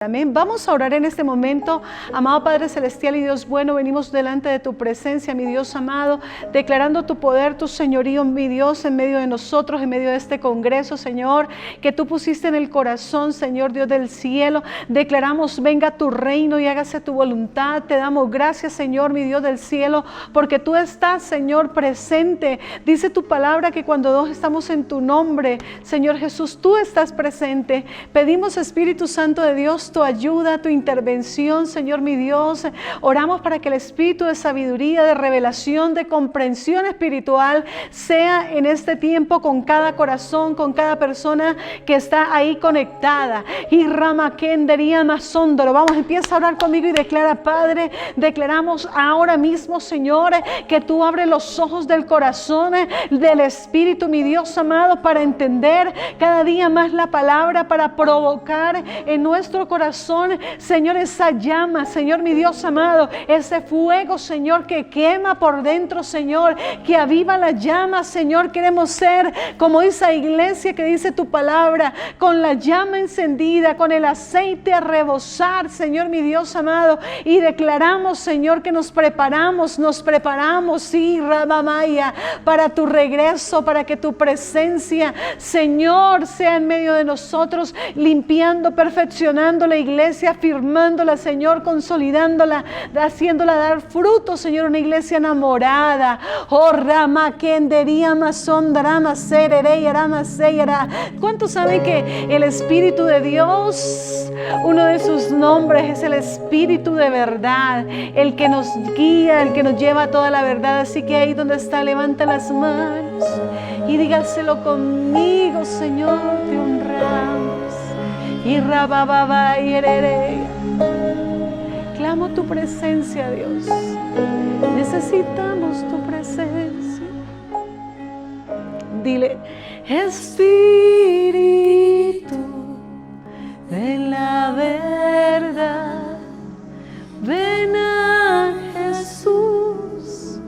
Amén. Vamos a orar en este momento. Amado Padre Celestial y Dios bueno, venimos delante de tu presencia, mi Dios amado, declarando tu poder, tu señorío, mi Dios, en medio de nosotros, en medio de este congreso, Señor, que tú pusiste en el corazón, Señor Dios del cielo. Declaramos, venga tu reino y hágase tu voluntad. Te damos gracias, Señor, mi Dios del cielo, porque tú estás, Señor, presente. Dice tu palabra que cuando dos estamos en tu nombre, Señor Jesús, tú estás presente. Pedimos, Espíritu Santo de Dios, tu ayuda, tu intervención, Señor mi Dios. Oramos para que el espíritu de sabiduría, de revelación, de comprensión espiritual sea en este tiempo con cada corazón, con cada persona que está ahí conectada. Y Ramakendería Masóndoro. Vamos, empieza a orar conmigo y declara, Padre, declaramos ahora mismo, Señor, que tú abres los ojos del corazón, del espíritu, mi Dios amado, para entender cada día más la palabra, para provocar en nuestro corazón, Señor, esa llama, Señor, mi Dios amado, ese fuego, Señor, que quema por dentro, Señor, que aviva la llama, Señor. Queremos ser como esa iglesia que dice tu palabra, con la llama encendida, con el aceite a rebosar, Señor, mi Dios amado, y declaramos, Señor, que nos preparamos, sí, Ramamaya, para tu regreso, para que tu presencia, Señor, sea en medio de nosotros, limpiando, perfeccionando la iglesia, firmándola, Señor, consolidándola, haciéndola dar fruto, Señor, una iglesia enamorada. Oh, Rama, Kendería, Mazón, Drama, Serere, Arama, Seyara. ¿Cuántos saben que el Espíritu de Dios, uno de sus nombres es el Espíritu de verdad, el que nos guía, el que nos lleva a toda la verdad? Así que ahí donde está, levanta las manos y dígaselo conmigo, Señor, te honramos. Y rabababa y hererea. Clamo tu presencia, Dios. Necesitamos tu presencia. Dile, Espíritu de la verdad, ven a Jesús,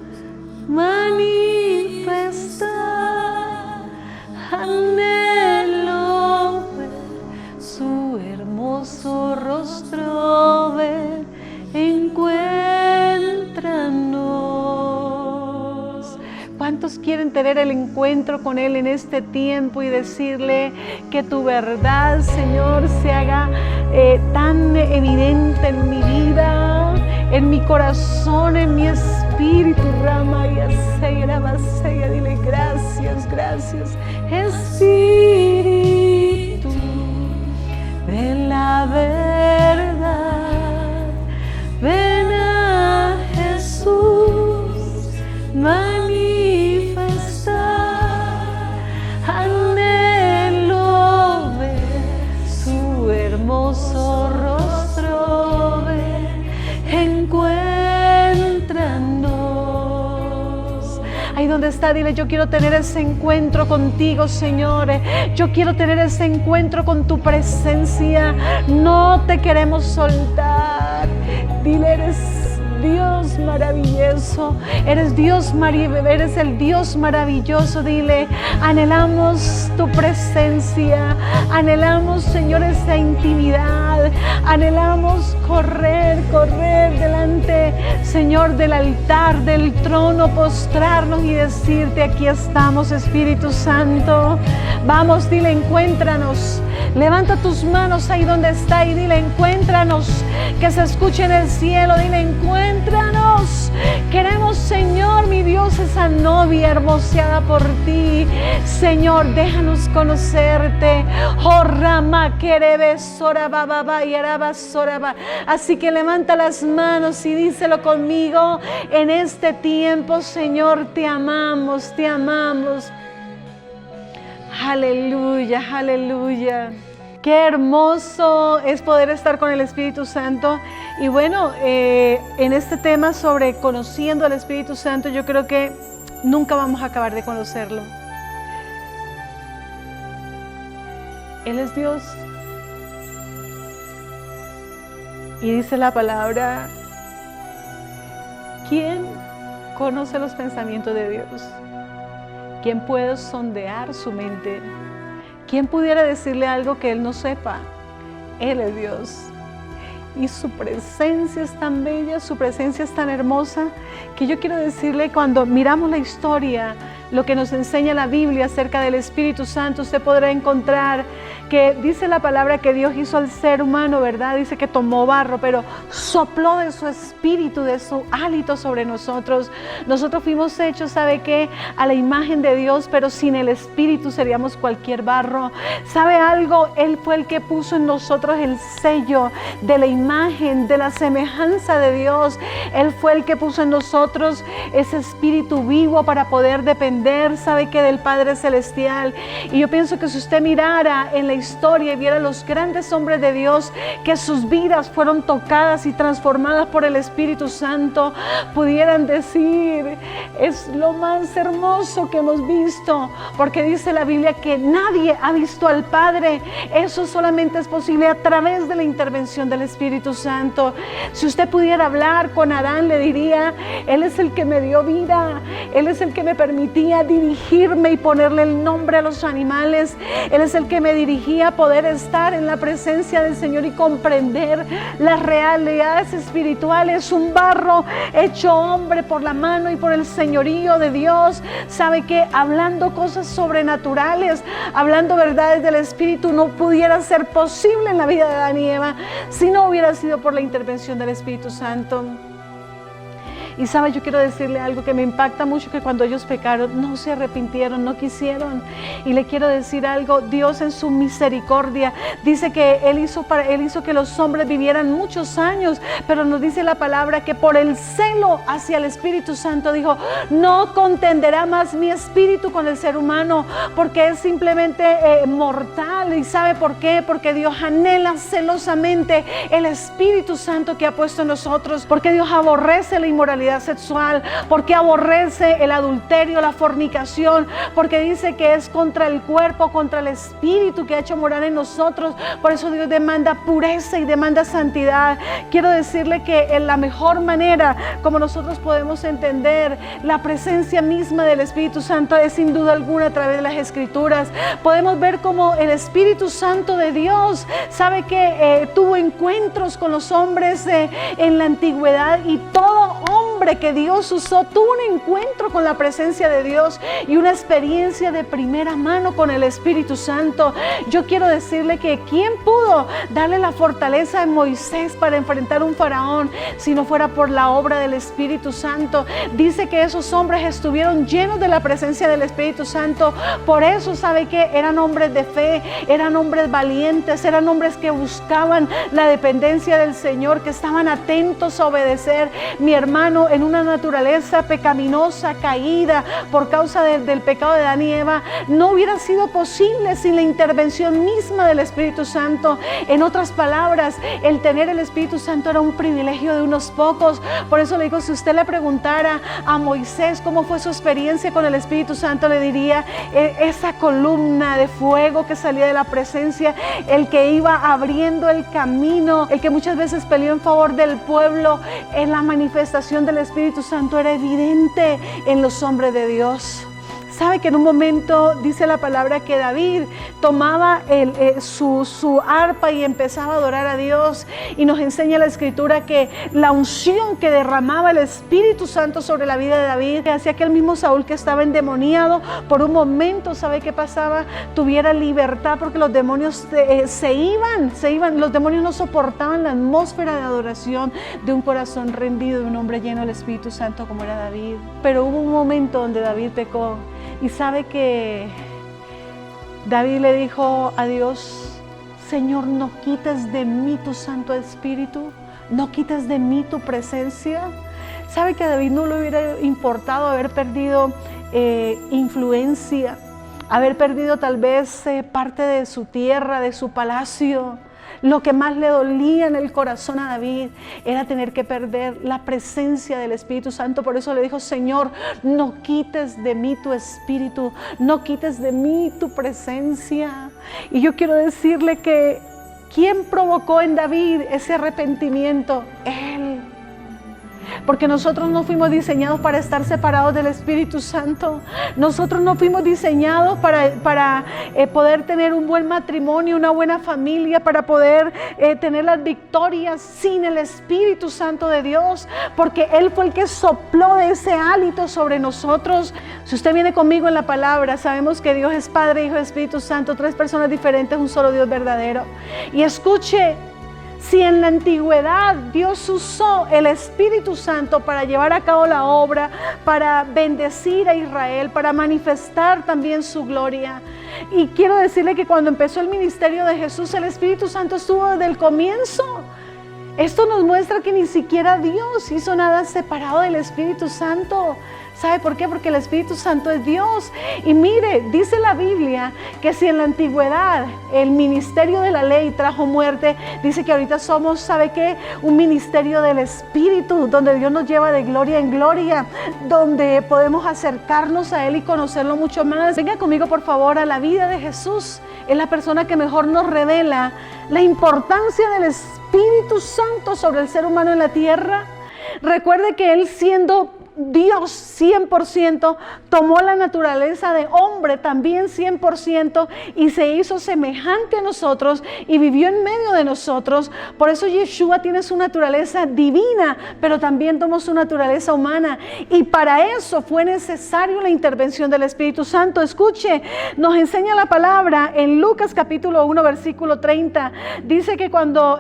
manifesta. Anhelo ver su hermoso rostro, ver, encuéntranos. ¿Cuántos quieren tener el encuentro con Él en este tiempo y decirle que tu verdad, Señor, se haga tan evidente en mi vida, en mi corazón, en mi espíritu? Rama y Aseira, Baseira, dile gracias, gracias. Espíritu de la verdad, ven a Jesús, manifestar. Anhelo ver su hermoso rostro, ver, encuéntranos. Ahí donde está, dile, yo quiero tener ese encuentro contigo, Señor. Yo quiero tener ese encuentro con tu presencia. No te queremos soltar. Dile, eres Dios maravilloso, eres el Dios maravilloso. Dile, anhelamos tu presencia, anhelamos, Señor, esa intimidad, anhelamos correr delante, Señor, del altar, del trono, postrarnos y decirte, aquí estamos, Espíritu Santo. Vamos, dile, encuéntranos. Levanta tus manos ahí donde está y dile, encuéntranos. Que se escuche en el cielo, dile, encuéntranos. Queremos, Señor, mi Dios, esa novia hermoseada por ti. Señor, déjanos conocerte. Oh, Rama, Kerebe, Sorababa, y Araba, Soraba. Así que levanta las manos y díselo conmigo. En este tiempo, Señor, te amamos, te amamos. Aleluya, aleluya. Qué hermoso es poder estar con el Espíritu Santo. Y bueno, en este tema sobre conociendo al Espíritu Santo, yo creo que nunca vamos a acabar de conocerlo. Él es Dios. Y dice la palabra, ¿quién conoce los pensamientos de Dios? ¿Quién puede sondear su mente? ¿Quién pudiera decirle algo que Él no sepa? Él es Dios. Y su presencia es tan bella, su presencia es tan hermosa, que yo quiero decirle, cuando miramos la historia, lo que nos enseña la Biblia acerca del Espíritu Santo, usted podrá encontrar que dice la palabra que Dios hizo al ser humano, ¿verdad? Dice que tomó barro, pero sopló de su espíritu, de su hálito sobre nosotros. Nosotros fuimos hechos, ¿sabe qué? A la imagen de Dios, pero sin el Espíritu seríamos cualquier barro. ¿Sabe algo? Él fue el que puso en nosotros el sello de la imagen, de la semejanza de Dios. Él fue el que puso en nosotros ese espíritu vivo para poder depender, ¿sabe qué? Del Padre Celestial. Y yo pienso que si usted mirara en la historia y viera los grandes hombres de Dios, que sus vidas fueron tocadas y transformadas por el Espíritu Santo, pudieran decir: es lo más hermoso que hemos visto, porque dice la Biblia que nadie ha visto al Padre. Eso solamente es posible a través de la intervención del Espíritu Santo. Si usted pudiera hablar con Adán, le diría: Él es el que me dio vida, Él es el que me permitía dirigirme y ponerle el nombre a los animales, Él es el que me dirigía a poder estar en la presencia del Señor y comprender las realidades espirituales. Un barro hecho hombre por la mano y por el señorío de Dios. Sabe que hablando cosas sobrenaturales, hablando verdades del Espíritu, no pudiera ser posible en la vida de Adán y Eva si no hubiera sido por la intervención del Espíritu Santo. Y sabe, yo quiero decirle algo que me impacta mucho, que cuando ellos pecaron no se arrepintieron, no quisieron. Y le quiero decir algo: Dios en su misericordia dice que Él hizo que los hombres vivieran muchos años, pero nos dice la palabra que por el celo hacia el Espíritu Santo dijo: no contenderá más mi espíritu con el ser humano, porque es simplemente mortal. ¿Y sabe por qué? Porque Dios anhela celosamente el Espíritu Santo que ha puesto en nosotros, porque Dios aborrece la inmoralidad sexual, porque aborrece el adulterio, la fornicación, porque dice que es contra el cuerpo, contra el espíritu que ha hecho morar en nosotros. Por eso Dios demanda pureza y demanda santidad. Quiero decirle que en la mejor manera como nosotros podemos entender la presencia misma del Espíritu Santo es sin duda alguna a través de las Escrituras. Podemos ver cómo el Espíritu Santo de Dios, sabe que tuvo encuentros con los hombres en la antigüedad, y todo hombre que Dios usó tuvo un encuentro con la presencia de Dios y una experiencia de primera mano con el Espíritu Santo. Yo quiero decirle que ¿quién pudo darle la fortaleza a Moisés para enfrentar un faraón si no fuera por la obra del Espíritu Santo? Dice que esos hombres estuvieron llenos de la presencia del Espíritu Santo. Por eso sabe que eran hombres de fe, eran hombres valientes, eran hombres que buscaban la dependencia del Señor, que estaban atentos a obedecer. Mi hermano, en una naturaleza pecaminosa, caída por causa del pecado de Adán y Eva, no hubiera sido posible sin la intervención misma del Espíritu Santo. En otras palabras, el tener el Espíritu Santo era un privilegio de unos pocos. Por eso le digo, si usted le preguntara a Moisés cómo fue su experiencia con el Espíritu Santo, le diría: esa columna de fuego que salía de la presencia, el que iba abriendo el camino, el que muchas veces peleó en favor del pueblo. En la manifestación del Espíritu Santo era evidente en los hombres de Dios. Sabe que en un momento dice la palabra que David tomaba su arpa y empezaba a adorar a Dios, y nos enseña la Escritura que la unción que derramaba el Espíritu Santo sobre la vida de David hacía que el mismo Saúl, que estaba endemoniado, por un momento, ¿sabe qué pasaba? Tuviera libertad, porque los demonios se iban. Los demonios no soportaban la atmósfera de adoración de un corazón rendido, de un hombre lleno del Espíritu Santo como era David. Pero hubo un momento donde David pecó. Y sabe que David le dijo a Dios: Señor, no quites de mí tu Santo Espíritu, no quites de mí tu presencia. Sabe que a David no le hubiera importado haber perdido influencia, haber perdido tal vez parte de su tierra, de su palacio. Lo que más le dolía en el corazón a David era tener que perder la presencia del Espíritu Santo. Por eso le dijo: Señor, no quites de mí tu Espíritu, no quites de mí tu presencia. Y yo quiero decirle que ¿quién provocó en David ese arrepentimiento? Él. porque nosotros no fuimos diseñados para estar separados del Espíritu Santo. Nosotros no fuimos diseñados para poder tener un buen matrimonio, una buena familia, para poder tener las victorias sin el Espíritu Santo de Dios, porque Él fue el que sopló de ese hálito sobre nosotros. Si usted viene conmigo en la palabra, sabemos que Dios es Padre, Hijo y Espíritu Santo, tres personas diferentes, un solo Dios verdadero. Y escuche, si en la antigüedad Dios usó el Espíritu Santo para llevar a cabo la obra, para bendecir a Israel, para manifestar también su gloria. Y quiero decirle que cuando empezó el ministerio de Jesús, el Espíritu Santo estuvo desde el comienzo. Esto nos muestra que ni siquiera Dios hizo nada separado del Espíritu Santo. ¿Sabe por qué? Porque el Espíritu Santo es Dios. Y mire, dice la Biblia que si en la antigüedad el ministerio de la ley trajo muerte, dice que ahorita somos, ¿sabe qué? Un ministerio del Espíritu, donde Dios nos lleva de gloria en gloria, donde podemos acercarnos a Él y conocerlo mucho más. Venga conmigo, por favor, a la vida de Jesús. Es la persona que mejor nos revela la importancia del Espíritu Santo sobre el ser humano en la tierra. Recuerde que Él, siendo Dios 100%, tomó la naturaleza de hombre también 100% y se hizo semejante a nosotros y vivió en medio de nosotros. Por eso Yeshua tiene su naturaleza divina, pero también tomó su naturaleza humana, y para eso fue necesario la intervención del Espíritu Santo. Escuche, nos enseña la palabra en Lucas capítulo 1 versículo 30. Dice que cuando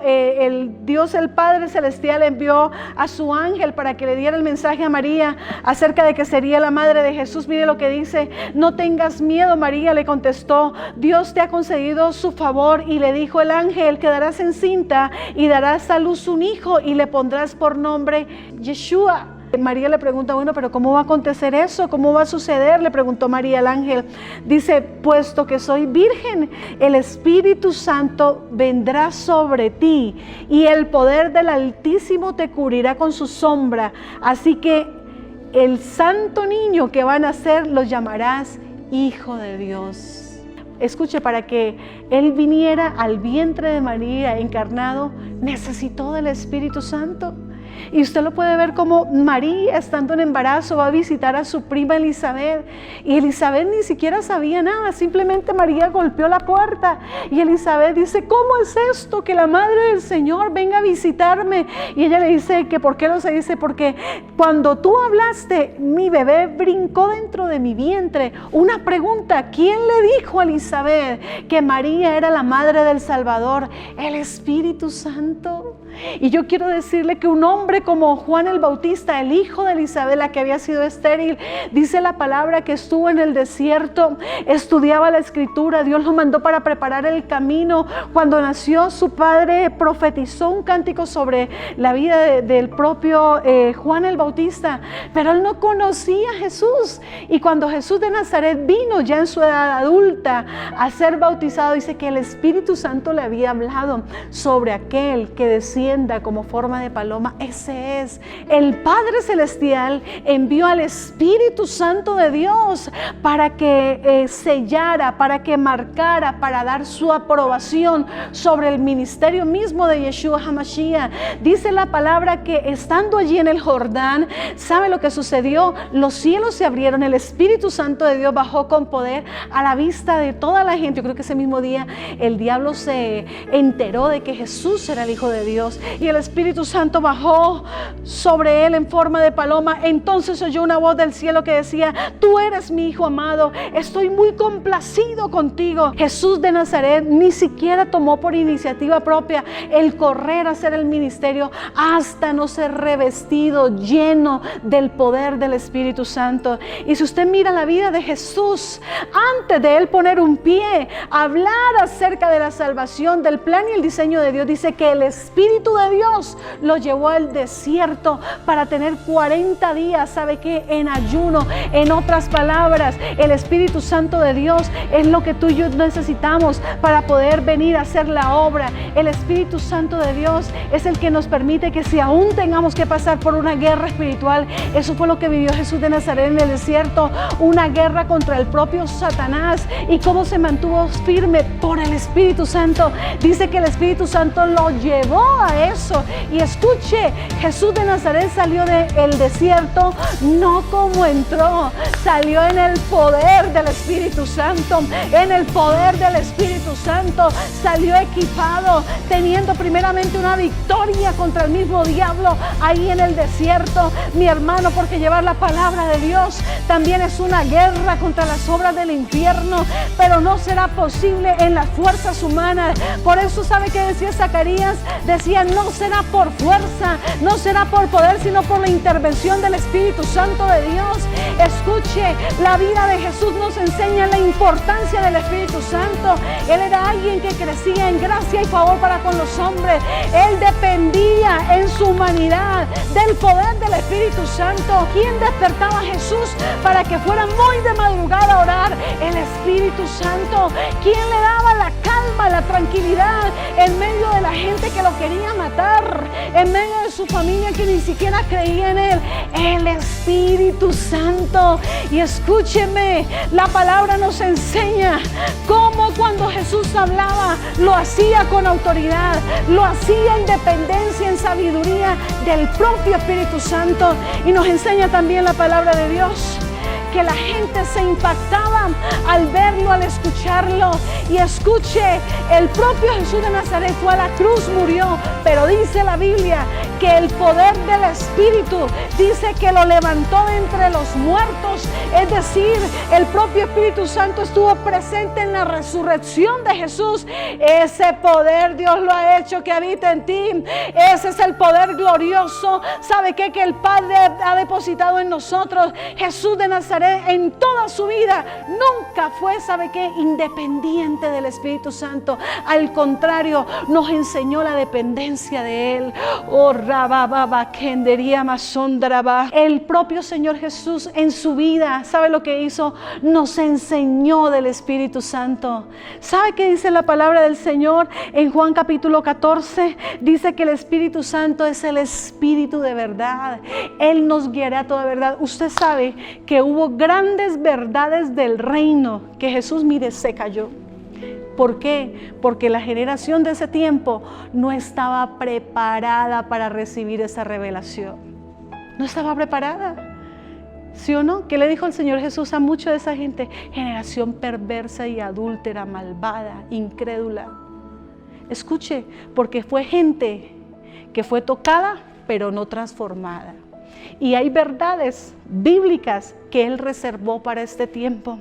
Dios el Padre Celestial envió a su ángel para que le diera el mensaje a María acerca de que sería la madre de Jesús, mire lo que dice: no tengas miedo, María, le contestó, Dios te ha concedido su favor. Y le dijo el ángel: quedarás encinta y darás a luz un hijo y le pondrás por nombre Yeshua. María le pregunta: bueno, pero ¿cómo va a acontecer eso? ¿Cómo va a suceder? Le preguntó María al ángel. Dice: puesto que soy virgen, el Espíritu Santo vendrá sobre ti y el poder del Altísimo te cubrirá con su sombra. Así que el santo niño que va a nacer lo llamarás Hijo de Dios. Escuche, para que Él viniera al vientre de María encarnado, necesitó del Espíritu Santo. Y usted lo puede ver como María, estando en embarazo, va a visitar a su prima Elizabeth, y Elizabeth ni siquiera sabía nada. Simplemente María golpeó la puerta y Elizabeth dice: ¿cómo es esto que la madre del Señor venga a visitarme? Y ella le dice que ¿por qué lo se dice? Porque cuando tú hablaste, mi bebé brincó dentro de mi vientre. Una pregunta: ¿quién le dijo a Elizabeth que María era la madre del Salvador? El Espíritu Santo. Y yo quiero decirle que un hombre como Juan el Bautista, el hijo de Elizabeth, la que había sido estéril, dice la palabra que estuvo en el desierto, estudiaba la escritura, Dios lo mandó para preparar el camino. Cuando nació, su padre profetizó un cántico sobre la vida del propio Juan el Bautista, pero él no conocía a Jesús. Y cuando Jesús de Nazaret vino ya en su edad adulta a ser bautizado, dice que el Espíritu Santo le había hablado sobre aquel que decía como forma de paloma. Ese es el Padre Celestial. Envió al Espíritu Santo de Dios para que sellara, para que marcara, para dar su aprobación sobre el ministerio mismo de Yeshua HaMashiach. Dice la palabra que estando allí en el Jordán, ¿sabe lo que sucedió? Los cielos se abrieron, el Espíritu Santo de Dios bajó con poder a la vista de toda la gente. Yo creo que ese mismo día el diablo se enteró de que Jesús era el Hijo de Dios, y el Espíritu Santo bajó sobre él en forma de paloma. Entonces oyó una voz del cielo que decía: tú eres mi Hijo amado, estoy muy complacido contigo. Jesús de Nazaret ni siquiera tomó por iniciativa propia el correr a hacer el ministerio hasta no ser revestido, lleno del poder del Espíritu Santo. Y si usted mira la vida de Jesús, antes de él poner un pie, hablar acerca de la salvación, del plan y el diseño de Dios, dice que el Espíritu de Dios lo llevó al desierto para tener 40 días, ¿sabe qué? En ayuno. En otras palabras, el Espíritu Santo de Dios es lo que tú y yo necesitamos para poder venir a hacer la obra. El Espíritu Santo de Dios es el que nos permite que si aún tengamos que pasar por una guerra espiritual, eso fue lo que vivió Jesús de Nazaret en el desierto, una guerra contra el propio Satanás. ¿Y cómo se mantuvo firme? Por el Espíritu Santo. Dice que el Espíritu Santo lo llevó a eso. Y escuche, Jesús de Nazaret salió del desierto no como entró, salió en el poder del Espíritu Santo, en el poder del Espíritu Santo, salió equipado, teniendo primeramente una victoria contra el mismo diablo ahí en el desierto, mi hermano, porque llevar la palabra de Dios también es una guerra contra las obras del infierno, pero no será posible en las fuerzas humanas. Por eso, ¿sabe qué decía Zacarías? Decía, no será por fuerza, no será por poder, sino por la intervención del Espíritu Santo de Dios. Escuche, la vida de Jesús nos enseña la importancia del Espíritu Santo. Él era alguien que crecía en gracia y favor para con los hombres. Él dependía en su humanidad del poder del Espíritu Santo. ¿Quién despertaba a Jesús para que fuera muy de madrugada a orar? El Espíritu Santo. ¿Quién le daba la calma, la tranquilidad en medio de la gente que lo quería matar, en medio de su familia que ni siquiera creía en Él? El Espíritu Santo. Y escúcheme, la palabra nos enseña cómo cuando Jesús hablaba, lo hacía con autoridad, lo hacía en dependencia, en sabiduría del propio Espíritu Santo. Y nos enseña también la palabra de Dios que la gente se impactaba al verlo, al escucharlo. Y escuche, el propio Jesús de Nazaret fue a la cruz, murió, pero dice la Biblia que el poder del Espíritu dice que lo levantó de entre los muertos. Es decir, el propio Espíritu Santo estuvo presente en la resurrección de Jesús. Ese poder Dios lo ha hecho que habita en ti. Ese es el poder glorioso. ¿Sabe qué? Que el Padre ha depositado en nosotros. Jesús de Nazaret en toda su vida nunca fue, ¿sabe qué?, independiente del Espíritu Santo. Al contrario, nos enseñó la dependencia de Él. Oh, el propio Señor Jesús en su vida, ¿sabe lo que hizo? Nos enseñó del Espíritu Santo. ¿Sabe qué dice la palabra del Señor en Juan capítulo 14? Dice que el Espíritu Santo es el Espíritu de verdad. Él nos guiará a toda verdad. Usted sabe que hubo grandes verdades del reino que Jesús, mire, se cayó. ¿Por qué? Porque la generación de ese tiempo no estaba preparada para recibir esa revelación. No estaba preparada. ¿Sí o no? ¿Qué le dijo el Señor Jesús a mucha de esa gente? Generación perversa y adúltera, malvada, incrédula. Escuche, porque fue gente que fue tocada, pero no transformada. Y hay verdades bíblicas que Él reservó para este tiempo.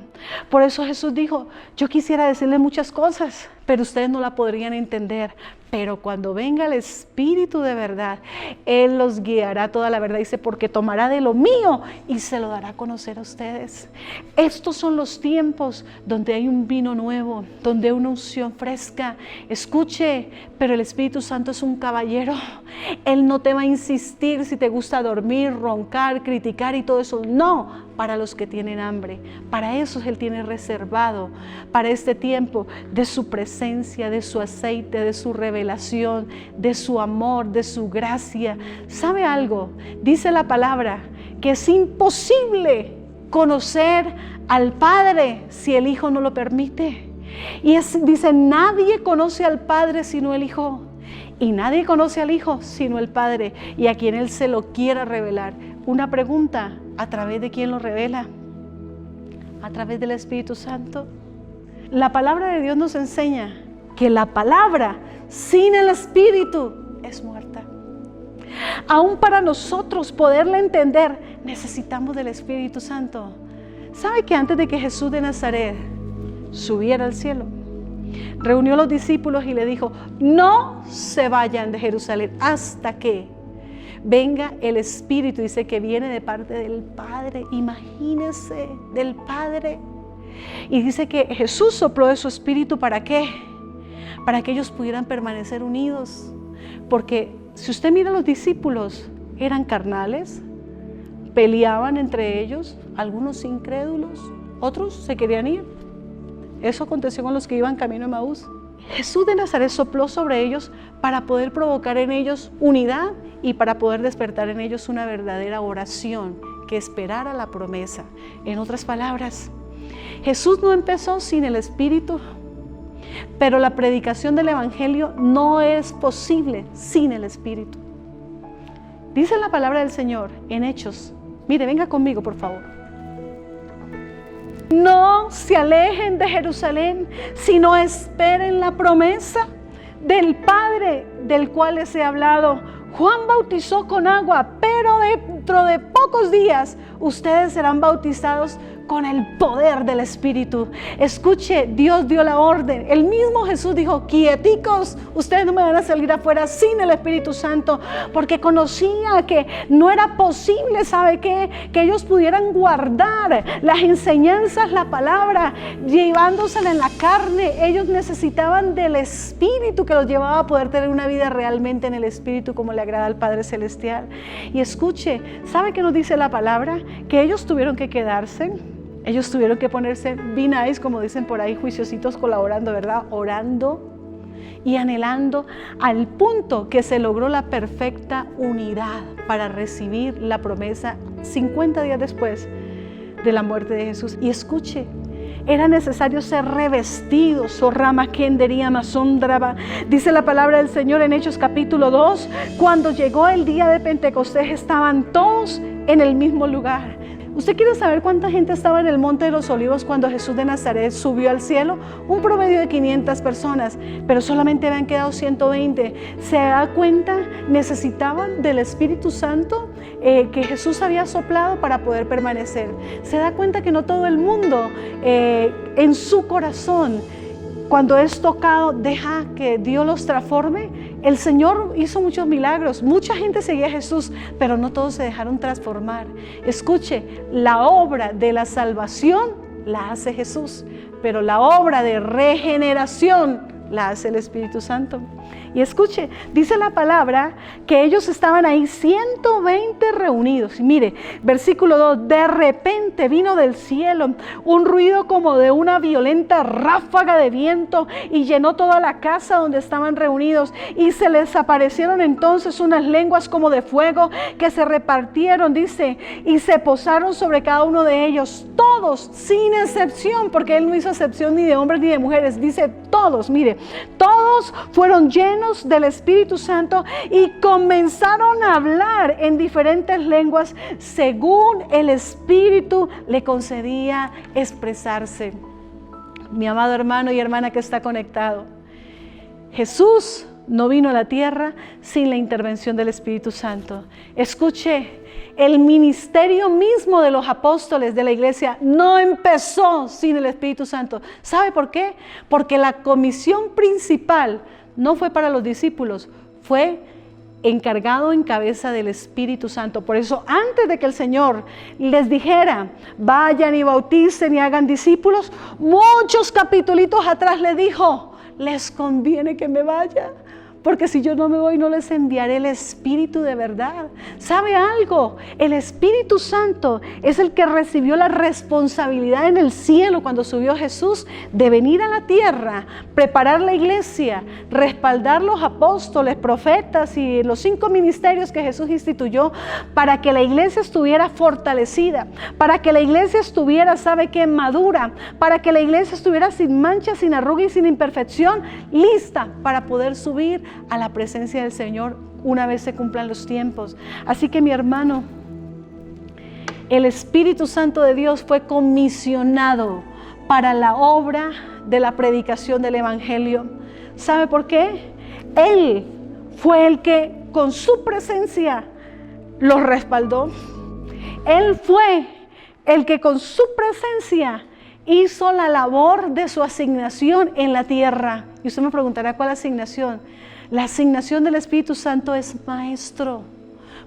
Por eso Jesús dijo, yo quisiera decirle muchas cosas, pero ustedes no la podrían entender. Pero cuando venga el Espíritu de verdad, Él los guiará a toda la verdad. Dice, porque tomará de lo mío y se lo dará a conocer a ustedes. Estos son los tiempos donde hay un vino nuevo, donde hay una unción fresca. Escuche, pero el Espíritu Santo es un caballero. Él no te va a insistir si te gusta dormir, roncar, criticar y todo eso. No, para los que tienen hambre. Para eso Él tiene reservado, para este tiempo, de su presencia, de su aceite, de su revelación, de su amor, de su gracia. ¿Sabe algo? Dice la palabra que es imposible conocer al Padre si el Hijo no lo permite. Y dice, nadie conoce al Padre sino el Hijo. Y nadie conoce al Hijo sino el Padre, y a quien Él se lo quiera revelar. Una pregunta, ¿a través de quién lo revela? ¿A través del Espíritu Santo? La palabra de Dios nos enseña que la palabra sin el Espíritu es muerta. Aún para nosotros poderla entender, necesitamos del Espíritu Santo. ¿Sabe que antes de que Jesús de Nazaret subiera al cielo, reunió a los discípulos y le dijo, no se vayan de Jerusalén hasta que venga el Espíritu? Dice que viene de parte del Padre. Imagínense, del Padre. Y dice que Jesús sopló de su Espíritu, ¿para qué? Para que ellos pudieran permanecer unidos. Porque si usted mira a los discípulos, eran carnales, peleaban entre ellos, algunos incrédulos, otros se querían ir. Eso aconteció con los que iban camino a Emaús. Jesús de Nazaret sopló sobre ellos para poder provocar en ellos unidad y para poder despertar en ellos una verdadera oración que esperara la promesa. En otras palabras, Jesús no empezó sin el Espíritu, pero la predicación del Evangelio no es posible sin el Espíritu. Dice la palabra del Señor en Hechos. Mire, venga conmigo, por favor. No se alejen de Jerusalén, sino esperen la promesa del Padre del cual les he hablado. Juan bautizó con agua, pero dentro de pocos días ustedes serán bautizados con el poder del Espíritu. Escuche, Dios dio la orden. El mismo Jesús dijo: quieticos, ustedes no me van a salir afuera sin el Espíritu Santo, porque conocía que no era posible, ¿sabe qué? Que ellos pudieran guardar las enseñanzas, la palabra, llevándosela en la carne. Ellos necesitaban del Espíritu que los llevaba a poder tener una vida realmente en el Espíritu, como le agrada al Padre Celestial. Y escuche, ¿sabe qué nos dice la palabra? Que ellos tuvieron que quedarse. Ellos tuvieron que ponerse be nice, como dicen por ahí, juiciositos, colaborando, ¿verdad? Orando y anhelando, al punto que se logró la perfecta unidad para recibir la promesa 50 días después de la muerte de Jesús. Y escuche, era necesario ser revestidos, dice la palabra del Señor en Hechos capítulo 2, cuando llegó el día de Pentecostés estaban todos en el mismo lugar. ¿Usted quiere saber cuánta gente estaba en el Monte de los Olivos cuando Jesús de Nazaret subió al cielo? Un promedio de 500 personas, pero solamente habían quedado 120. ¿Se da cuenta? Necesitaban del Espíritu Santo que Jesús había soplado para poder permanecer. ¿Se da cuenta que no todo el mundo en su corazón, cuando es tocado, deja que Dios los transforme? El Señor hizo muchos milagros, mucha gente seguía a Jesús, pero no todos se dejaron transformar. Escuche, la obra de la salvación la hace Jesús, pero la obra de regeneración la hace el Espíritu Santo. Y escuche, dice la palabra que ellos estaban ahí 120 reunidos. Y mire, versículo 2, de repente vino del cielo un ruido como de una violenta ráfaga de viento y llenó toda la casa donde estaban reunidos. Y se les aparecieron entonces unas lenguas como de fuego que se repartieron, dice, y se posaron sobre cada uno de ellos, todos sin excepción, porque Él no hizo excepción ni de hombres ni de mujeres, dice todos, mire, todos fueron llenos del Espíritu Santo y comenzaron a hablar en diferentes lenguas según el Espíritu le concedía expresarse. Mi amado hermano y hermana que está conectado, Jesús no vino a la tierra sin la intervención del Espíritu Santo. Escuche, el ministerio mismo de los apóstoles de la iglesia no empezó sin el Espíritu Santo. ¿Sabe por qué? Porque la comisión principal no fue para los discípulos, fue encargado en cabeza del Espíritu Santo. Por eso, antes de que el Señor les dijera, vayan y bauticen y hagan discípulos, muchos capitulitos atrás le dijo, les conviene que me vaya, porque si yo no me voy no les enviaré el Espíritu de verdad. ¿Sabe algo? El Espíritu Santo es el que recibió la responsabilidad en el cielo cuando subió Jesús de venir a la tierra, preparar la iglesia, respaldar los apóstoles, profetas y los 5 ministerios que Jesús instituyó para que la iglesia estuviera fortalecida, para que la iglesia estuviera, ¿sabe qué? Madura, para que la iglesia estuviera sin mancha, sin arruga y sin imperfección, lista para poder subir a la presencia del Señor una vez se cumplan los tiempos. Así que mi hermano, el Espíritu Santo de Dios fue comisionado para la obra de la predicación del Evangelio. ¿Sabe por qué? Él fue el que con su presencia los respaldó. Él fue el que con su presencia hizo la labor de su asignación en la tierra. Y usted me preguntará, ¿cuál asignación? La asignación del Espíritu Santo es maestro,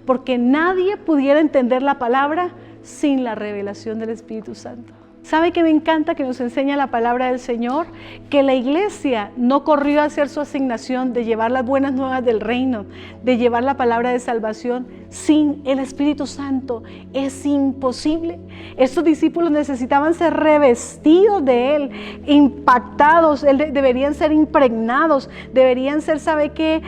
porque nadie pudiera entender la palabra sin la revelación del Espíritu Santo. ¿Sabe que me encanta que nos enseña la palabra del Señor? Que la iglesia no corrió a hacer su asignación de llevar las buenas nuevas del reino, de llevar la palabra de salvación sin el Espíritu Santo. Es imposible. Estos discípulos necesitaban ser revestidos de Él, impactados, deberían ser impregnados, deberían ser, ¿sabe qué?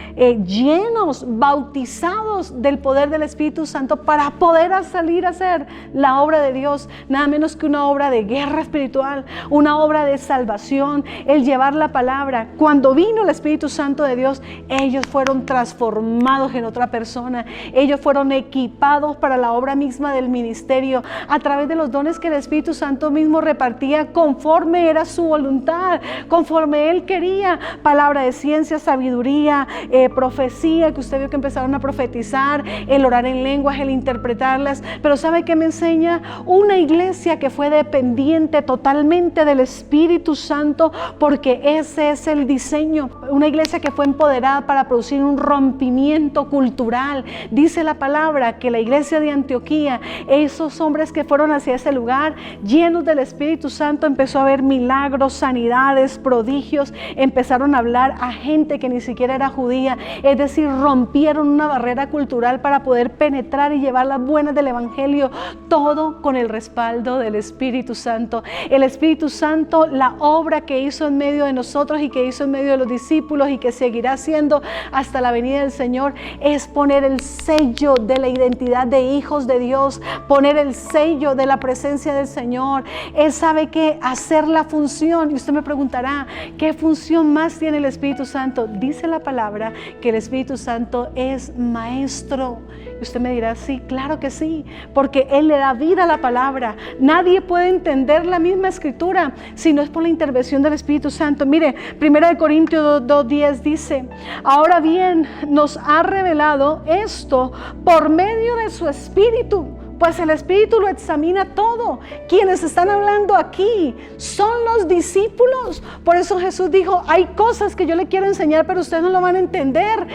Llenos, bautizados del poder del Espíritu Santo para poder salir a hacer la obra de Dios, nada menos que una obra de guerra espiritual, una obra de salvación, el llevar la palabra. Cuando vino el Espíritu Santo de Dios, ellos fueron transformados en otra persona. Ellos fueron equipados para la obra misma del ministerio a través de los dones que el Espíritu Santo mismo repartía conforme era su voluntad, conforme Él quería. Palabra de ciencia, sabiduría, profecía, que usted vio que empezaron a profetizar, el orar en lenguas, el interpretarlas. Pero ¿sabe qué me enseña? Una iglesia que fue dependiente totalmente del Espíritu Santo, porque ese es el diseño. Una iglesia que fue empoderada para producir un rompimiento cultural. Dice la palabra que la iglesia de Antioquía, esos hombres que fueron hacia ese lugar llenos del Espíritu Santo, empezó a haber milagros, sanidades, prodigios. Empezaron a hablar a gente que ni siquiera era judía, es decir, rompieron una barrera cultural para poder penetrar y llevar las buenas del evangelio, todo con el respaldo del Espíritu Santo. El Espíritu Santo, la obra que hizo en medio de nosotros y que hizo en medio de los discípulos y que seguirá haciendo hasta la venida del Señor, es poner el sello de la identidad de hijos de Dios, poner el sello de la presencia del Señor. Él sabe que hacer la función, y usted me preguntará, ¿qué función más tiene el Espíritu Santo? Dice la palabra que el Espíritu Santo es maestro. Y usted me dirá, sí, claro que sí, porque Él le da vida a la palabra. Nadie puede entender la misma escritura si no es por la intervención del Espíritu Santo. Mire, 1 Corintios 2:10 dice: ahora bien, nos ha revelado esto por medio de su Espíritu. Pues el Espíritu lo examina todo. Quienes están hablando aquí son los discípulos. Por eso Jesús dijo, hay cosas que yo le quiero enseñar, pero ustedes no lo van a entender.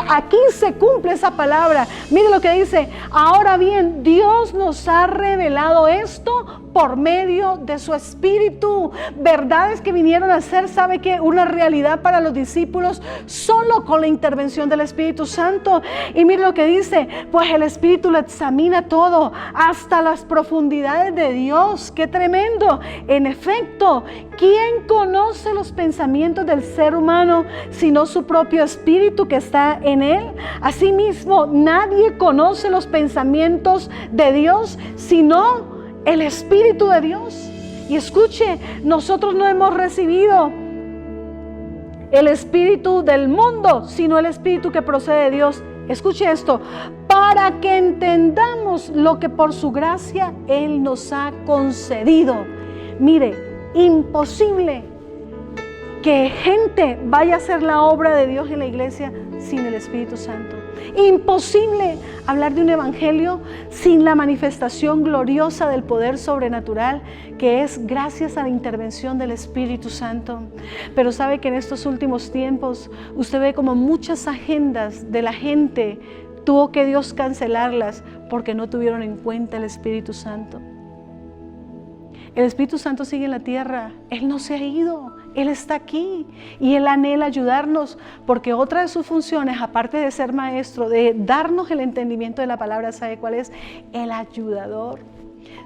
Aquí se cumple esa palabra. Mire lo que dice: ahora bien, Dios nos ha revelado esto por medio de su Espíritu. Verdades que vinieron a ser, ¿sabe qué? Una realidad para los discípulos solo con la intervención del Espíritu Santo. Y mire lo que dice: pues el Espíritu lo examina todo, hasta las profundidades de Dios. ¡Qué tremendo! En efecto, ¿quién conoce los pensamientos del ser humano sino su propio espíritu que está en él? Asimismo, nadie conoce los pensamientos de Dios sino el Espíritu de Dios. Y escuche, nosotros no hemos recibido el espíritu del mundo, sino el Espíritu que procede de Dios. Escuche esto: para que entendamos lo que por su gracia Él nos ha concedido. Mire, imposible que gente vaya a hacer la obra de Dios en la iglesia sin el Espíritu Santo. Imposible hablar de un evangelio sin la manifestación gloriosa del poder sobrenatural que es gracias a la intervención del Espíritu Santo. Pero sabe que en estos últimos tiempos usted ve como muchas agendas de la gente tuvo que Dios cancelarlas porque no tuvieron en cuenta el Espíritu Santo. El Espíritu Santo sigue en la tierra, Él no se ha ido, Él está aquí y Él anhela ayudarnos, porque otra de sus funciones, aparte de ser maestro, de darnos el entendimiento de la palabra, ¿sabe cuál es? El ayudador.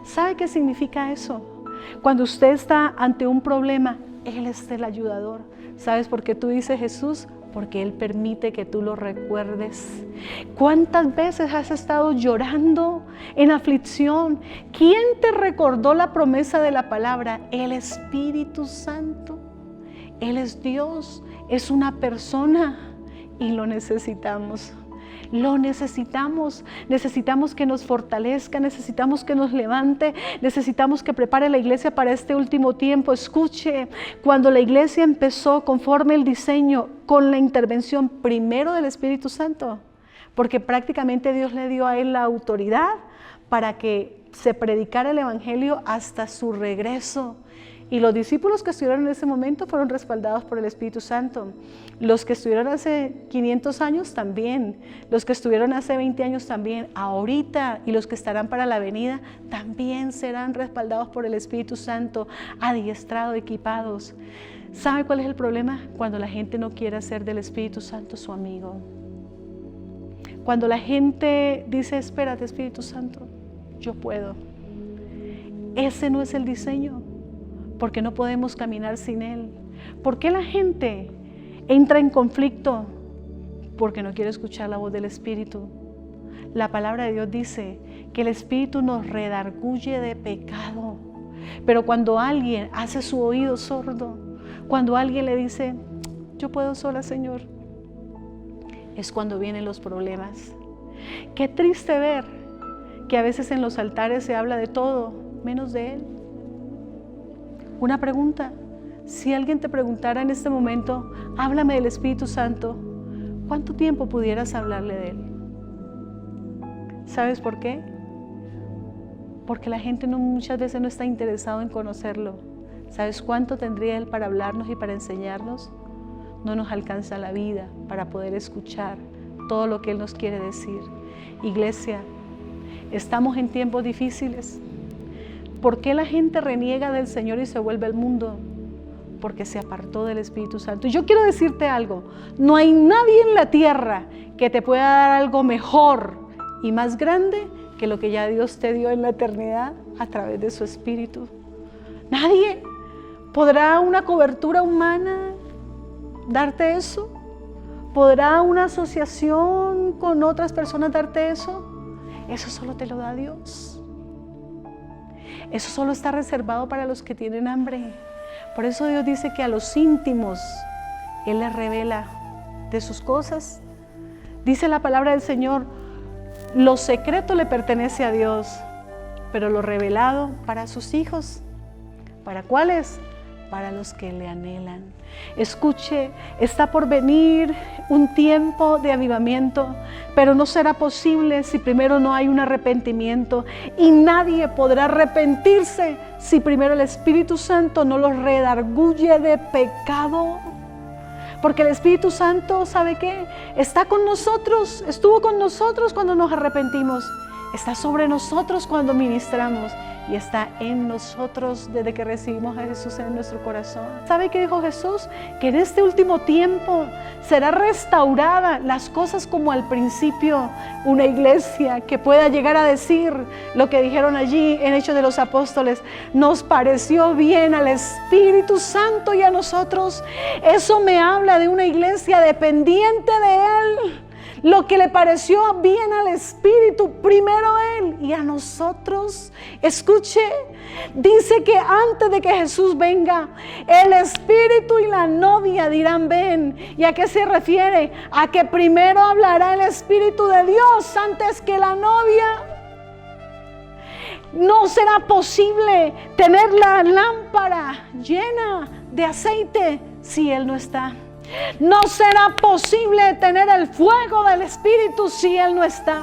¿Sabe qué significa eso? Cuando usted está ante un problema, Él es el ayudador. ¿Sabes por qué tú dices Jesús? Porque Él permite que tú lo recuerdes. ¿Cuántas veces has estado llorando en aflicción? ¿Quién te recordó la promesa de la palabra? El Espíritu Santo. Él es Dios, es una persona y lo necesitamos. Lo necesitamos que nos fortalezca, necesitamos que nos levante, necesitamos que prepare la iglesia para este último tiempo. Escuche, cuando la iglesia empezó conforme el diseño, con la intervención primero del Espíritu Santo, porque prácticamente Dios le dio a él la autoridad para que se predicara el evangelio hasta su regreso. Y los discípulos que estuvieron en ese momento fueron respaldados por el Espíritu Santo. Los que estuvieron hace 500 años también. Los que estuvieron hace 20 años también. Ahorita, y los que estarán para la venida también serán respaldados por el Espíritu Santo, adiestrados, equipados. ¿Sabe cuál es el problema? Cuando la gente no quiere hacer del Espíritu Santo su amigo. Cuando la gente dice, espérate Espíritu Santo, yo puedo. Ese no es el diseño. Porque no podemos caminar sin Él. ¿Por qué la gente entra en conflicto? Porque no quiere escuchar la voz del Espíritu. La palabra de Dios dice que el Espíritu nos redarguye de pecado. Pero cuando alguien hace su oído sordo, cuando alguien le dice, yo puedo sola, Señor, es cuando vienen los problemas. Qué triste ver que a veces en los altares se habla de todo, menos de Él. Una pregunta, si alguien te preguntara en este momento, háblame del Espíritu Santo, ¿cuánto tiempo pudieras hablarle de Él? ¿Sabes por qué? Porque la gente muchas veces no está interesado en conocerlo. ¿Sabes cuánto tendría Él para hablarnos y para enseñarnos? No nos alcanza la vida para poder escuchar todo lo que Él nos quiere decir. Iglesia, estamos en tiempos difíciles. ¿Por qué la gente reniega del Señor y se vuelve al mundo? Porque se apartó del Espíritu Santo. Y yo quiero decirte algo, no hay nadie en la tierra que te pueda dar algo mejor y más grande que lo que ya Dios te dio en la eternidad a través de su Espíritu. Nadie. ¿Podrá una cobertura humana darte eso? ¿Podrá una asociación con otras personas darte eso? Eso solo te lo da Dios. Eso solo está reservado para los que tienen hambre. Por eso Dios dice que a los íntimos Él les revela de sus cosas. Dice la palabra del Señor, lo secreto le pertenece a Dios, pero lo revelado para sus hijos. ¿Para cuáles? Para los que le anhelan. Escuche, está por venir un tiempo de avivamiento, pero no será posible si primero no hay un arrepentimiento, y nadie podrá arrepentirse si primero el Espíritu Santo no los redarguye de pecado. Porque el Espíritu Santo, ¿sabe qué? Está con nosotros, estuvo con nosotros cuando nos arrepentimos, está sobre nosotros cuando ministramos, y está en nosotros desde que recibimos a Jesús en nuestro corazón. ¿Sabe qué dijo Jesús? Que en este último tiempo será restaurada las cosas como al principio. Una iglesia que pueda llegar a decir lo que dijeron allí en Hechos de los Apóstoles. Nos pareció bien al Espíritu Santo y a nosotros. Eso me habla de una iglesia dependiente de Él. Lo que le pareció bien al Espíritu, primero Él y a nosotros. Escuche, dice que antes de que Jesús venga, el Espíritu y la novia dirán ven. ¿Y a qué se refiere? A que primero hablará el Espíritu de Dios antes que la novia. No será posible tener la lámpara llena de aceite si Él no está. No será posible tener el fuego del Espíritu si Él no está.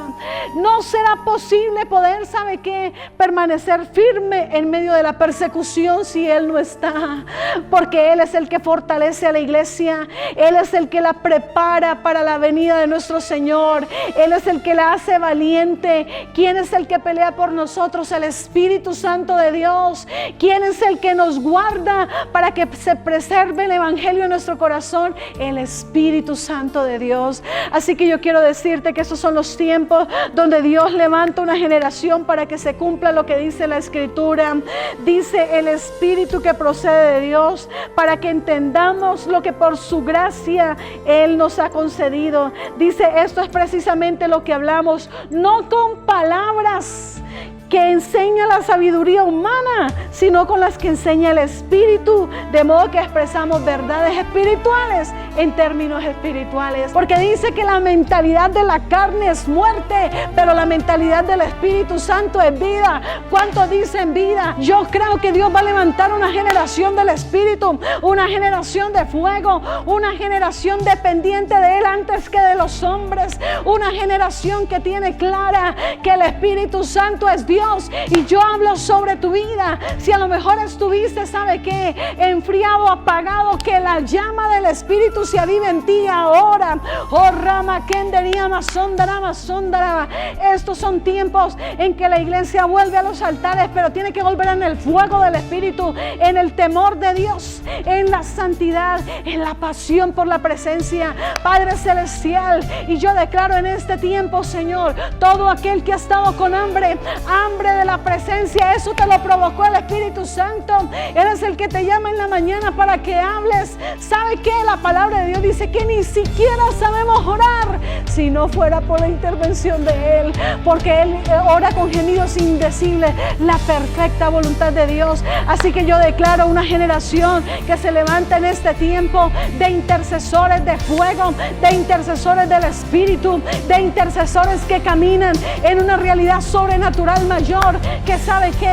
No será posible poder, ¿sabe qué? Permanecer firme en medio de la persecución si Él no está. Porque Él es el que fortalece a la iglesia. Él es el que la prepara para la venida de nuestro Señor. Él es el que la hace valiente. ¿Quién es el que pelea por nosotros? El Espíritu Santo de Dios. ¿Quién es el que nos guarda para que se preserve el Evangelio en nuestro corazón? El Espíritu Santo de Dios. Así que yo quiero decirte que esos son los tiempos donde Dios levanta una generación para que se cumpla lo que dice la Escritura. Dice el Espíritu que procede de Dios para que entendamos lo que por su gracia Él nos ha concedido. Dice, esto es precisamente lo que hablamos, no con palabras que enseña la sabiduría humana, sino con las que enseña el Espíritu, de modo que expresamos verdades espirituales en términos espirituales. Porque dice que la mentalidad de la carne es muerte, pero la mentalidad del Espíritu Santo es vida. ¿Cuántos dicen vida? Yo creo que Dios va a levantar una generación del Espíritu, una generación de fuego, una generación dependiente de Él antes que de los hombres, una generación que tiene clara que el Espíritu Santo es Dios. Y yo hablo sobre tu vida. Si a lo mejor estuviste, ¿sabe qué? Enfriado, apagado, que la llama del Espíritu se avive en ti ahora. Oh, Rama, Kenderiyama, Sondarama, Sondarama. Estos son tiempos en que la iglesia vuelve a los altares, pero tiene que volver en el fuego del Espíritu, en el temor de Dios, en la santidad, en la pasión por la presencia. Padre Celestial, y yo declaro en este tiempo, Señor, todo aquel que ha estado con hambre hambre de la presencia. Eso te lo provocó el Espíritu Santo. Eres el que te llama en la mañana para que hables. ¿Sabe qué? La palabra de Dios dice que ni siquiera sabemos orar si no fuera por la intervención de Él, porque Él ora con gemidos indecibles, la perfecta voluntad de Dios. Así que yo declaro una generación que se levanta en este tiempo de intercesores de fuego, de intercesores del Espíritu, de intercesores que caminan en una realidad sobrenatural mayor, que sabe que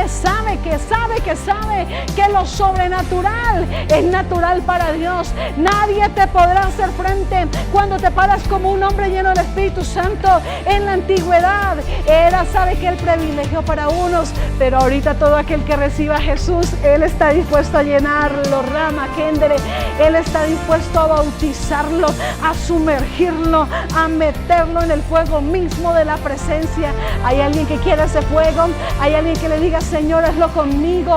lo sobrenatural es natural para Dios. Nadie te podrá hacer frente cuando te paras como un hombre lleno del Espíritu Santo. En la antigüedad era, sabe que el privilegio para unos, pero ahorita todo aquel que reciba a Jesús, Él está dispuesto a llenarlo, Rama Kendere. Él está dispuesto a bautizarlo, a sumergirlo, a meterlo en el fuego mismo de la presencia. Hay alguien que quiere ese fuego. Hay alguien que le diga: Señor, hazlo conmigo,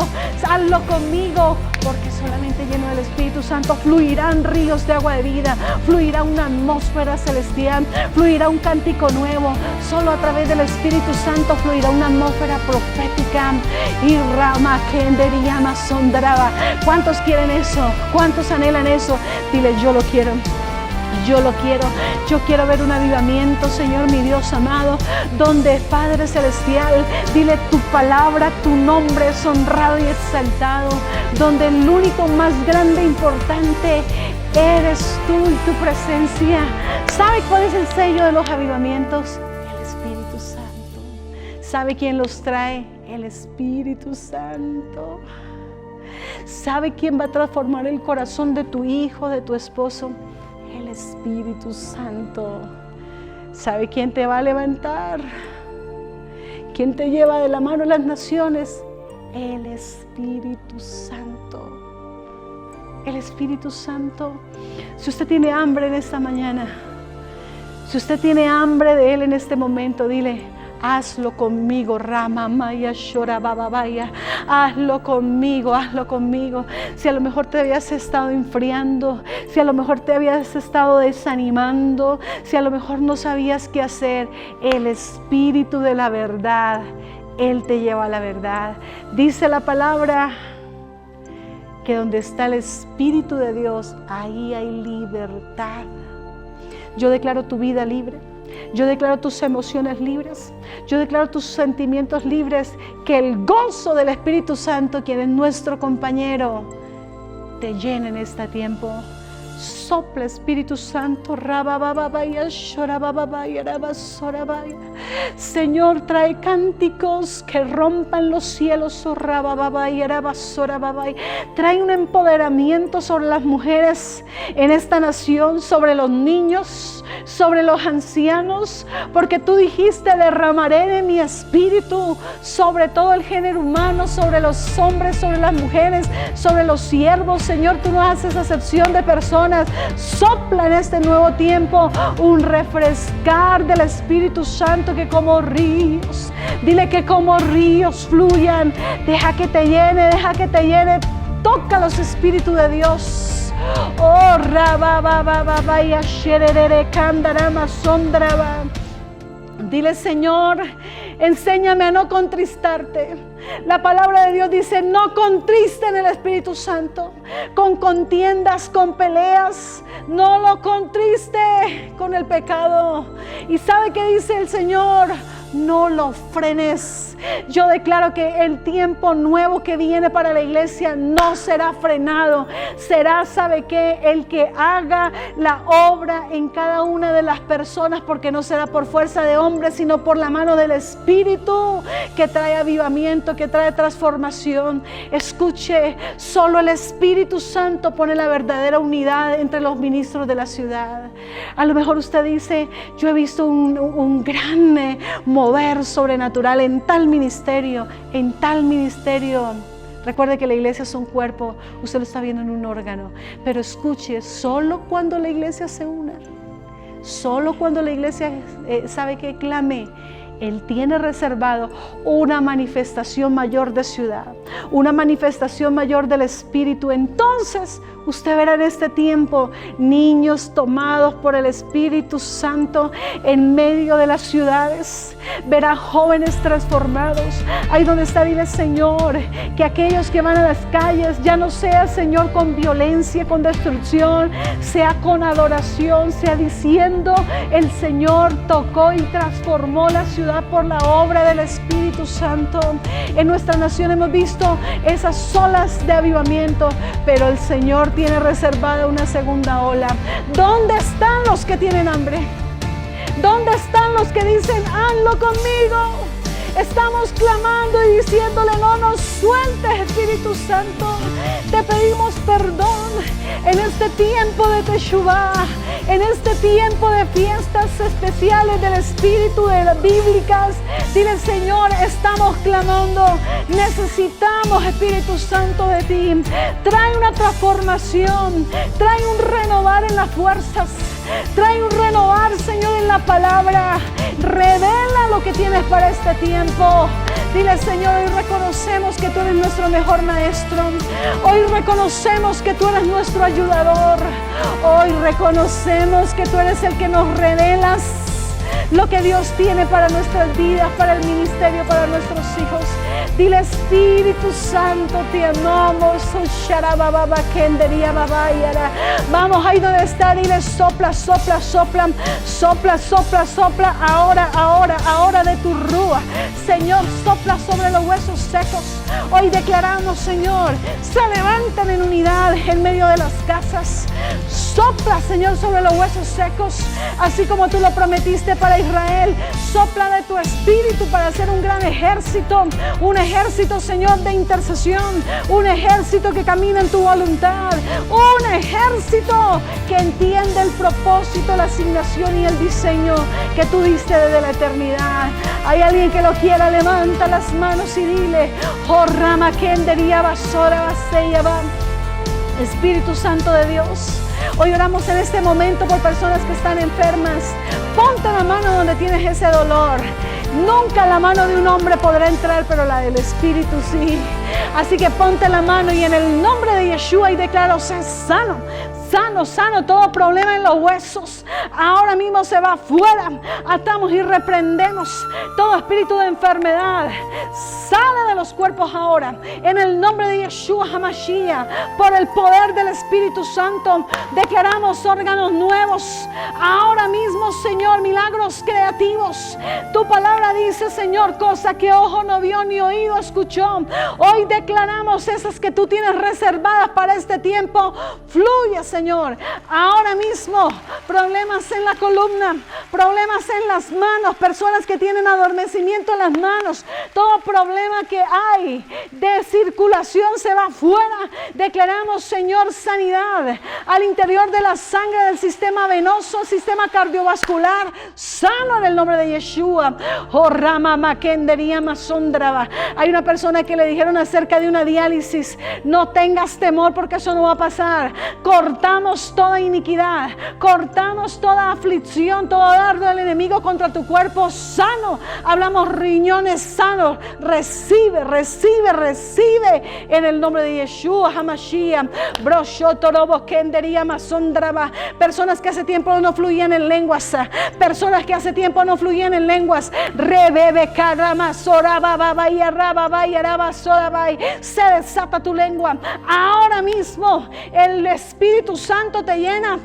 porque solamente lleno del Espíritu Santo fluirán ríos de agua de vida, fluirá una atmósfera celestial, fluirá un cántico nuevo. Solo a través del Espíritu Santo fluirá una atmósfera profética. Y Rama Kenderiama Sondraba. ¿Cuántos quieren eso? ¿Cuántos anhelan eso? Dile: yo lo quiero. Yo lo quiero. Yo quiero ver un avivamiento, Señor, mi Dios amado, donde, Padre Celestial, dile, tu palabra, tu nombre es honrado y exaltado, donde el único más grande e importante eres tú y tu presencia. ¿Sabe cuál es el sello de los avivamientos? El Espíritu Santo. ¿Sabe quién los trae? El Espíritu Santo. ¿Sabe quién va a transformar el corazón de tu hijo, de tu esposo? El Espíritu Santo. ¿Sabe quién te va a levantar? ¿Quién te lleva de la mano a las naciones? El Espíritu Santo. El Espíritu Santo. Si usted tiene hambre en esta mañana, si usted tiene hambre de Él en este momento, dile: hazlo conmigo, Rama Maya Shora Bababaya. Hazlo conmigo, hazlo conmigo. Si a lo mejor te habías estado enfriando, si a lo mejor te habías estado desanimando, si a lo mejor no sabías qué hacer, el Espíritu de la verdad, Él te lleva a la verdad. Dice la palabra que donde está el Espíritu de Dios, ahí hay libertad. Yo declaro tu vida libre. Yo declaro tus emociones libres. Yo declaro tus sentimientos libres. Que el gozo del Espíritu Santo, quien es nuestro compañero, te llene en este tiempo. Sopla, Espíritu Santo. Señor, trae cánticos que rompan los cielos. Trae un empoderamiento sobre las mujeres en esta nación, sobre los niños, sobre los ancianos, porque tú dijiste: derramaré de mi espíritu sobre todo el género humano, sobre los hombres, sobre las mujeres, sobre los siervos. Señor, tú no haces acepción de personas. Sopla en este nuevo tiempo un refrescar del Espíritu Santo, que como ríos, dile que como ríos fluyan. Deja que te llene, deja que te llene. Toca los Espíritus de Dios. Oh, rababababaya sherere kandarama sondraba. Dile: Señor, enséñame a no contristarte. La palabra de Dios dice: no contristen el Espíritu Santo con contiendas, con peleas. No lo contriste con el pecado. ¿Y sabe qué dice el Señor? No lo frenes. Yo declaro que el tiempo nuevo que viene para la iglesia no será frenado. Será, ¿sabe qué? El que haga la obra en cada una de las personas, porque no será por fuerza de hombres, sino por la mano del Espíritu, que trae avivamiento, que trae transformación. Escuche, solo el Espíritu Santo pone la verdadera unidad entre los ministros de la ciudad. A lo mejor usted dice: yo he visto un gran mover sobrenatural en tal ministerio, en tal ministerio. Recuerde que la iglesia es un cuerpo, usted lo está viendo en un órgano. Pero escuche, solo cuando la iglesia se una, solo cuando la iglesia sabe que clame, Él tiene reservado una manifestación mayor de ciudad, una manifestación mayor del Espíritu. Entonces Usted verá en este tiempo niños tomados por el Espíritu Santo en medio de las ciudades. Verá jóvenes transformados. Ahí donde está, dile: Señor, que aquellos que van a las calles ya no sea, Señor, con violencia, con destrucción, sea con adoración, sea diciendo: el Señor tocó y transformó la ciudad por la obra del Espíritu Santo. En nuestra nación hemos visto esas olas de avivamiento, pero el Señor tiene reservada una segunda ola. ¿Dónde están los que tienen hambre? ¿Dónde están los que dicen: hazlo conmigo? Estamos clamando y diciéndole: no nos sueltes, Espíritu Santo. Te pedimos perdón en este tiempo de Teshuvá, en este tiempo de fiestas especiales del Espíritu, de las bíblicas. Dile: Señor, estamos clamando, necesitamos, Espíritu Santo, de ti. Trae una transformación, trae un renovar en las fuerzas, trae un renovar, Señor, en la palabra. Revela lo que tienes para este tiempo. Dile: Señor, hoy reconocemos que tú eres nuestro mejor maestro. Hoy reconocemos que tú eres nuestro ayudador. Hoy reconocemos que tú eres el que nos revelas lo que Dios tiene para nuestras vidas, para el ministerio, para nuestros hijos. Dile: Espíritu Santo, te amamos. Vamos ahí donde está, dile: sopla, sopla, sopla, sopla, sopla, sopla. Ahora de tu rúa, Señor, sopla sobre los huesos secos. Hoy declaramos, Señor, se levantan en unidad en medio de las casas. Sopla, Señor, sobre los huesos secos, así como tú lo prometiste para Israel. Sopla de tu espíritu para hacer un gran ejército, un ejército, Señor, de intercesión, un ejército que camina en tu voluntad, un ejército que entiende el propósito, la asignación y el diseño que tú diste desde la eternidad. Hay alguien que lo quiera, levanta las manos y dile: oh, Rama Kenderia Basora Baseyaba. Espíritu Santo de Dios, hoy oramos en este momento por personas que están enfermas. Ponte la mano donde tienes ese dolor. Nunca la mano de un hombre podrá entrar, pero la del Espíritu sí. Así que ponte la mano y en el nombre de Yeshua y declaro: sé sano. Sano, sano, todo problema en los huesos ahora mismo se va fuera. Atamos y reprendemos todo espíritu de enfermedad. Sale de los cuerpos ahora en el nombre de Yeshua HaMashiach. Por el poder del Espíritu Santo declaramos órganos nuevos ahora mismo, Señor, milagros creativos. Tu palabra dice, Señor, cosa que ojo no vio ni oído escuchó. Hoy declaramos esas que tú tienes reservadas para este tiempo. Fluye, Señor. Ahora mismo, problemas en la columna, problemas en las manos, personas que tienen adormecimiento en las manos, todo problema que hay de circulación se va fuera. Declaramos, Señor, sanidad al interior de la sangre, del sistema venoso, sistema cardiovascular, sano en el nombre de Yeshua. Oh, Rama Makenderia Masondraba. Hay una persona que le dijeron acerca de una diálisis: no tengas temor porque eso no va a pasar. Cortamos toda iniquidad, cortamos toda aflicción, todo dardo del enemigo contra tu cuerpo sano. Hablamos riñones sanos. Recibe, recibe, recibe en el nombre de Yeshua HaMashiach. Personas que hace tiempo no fluían en lenguas, personas que hace tiempo no fluían en lenguas. Se desata tu lengua ahora mismo. El Espíritu Santo te llena.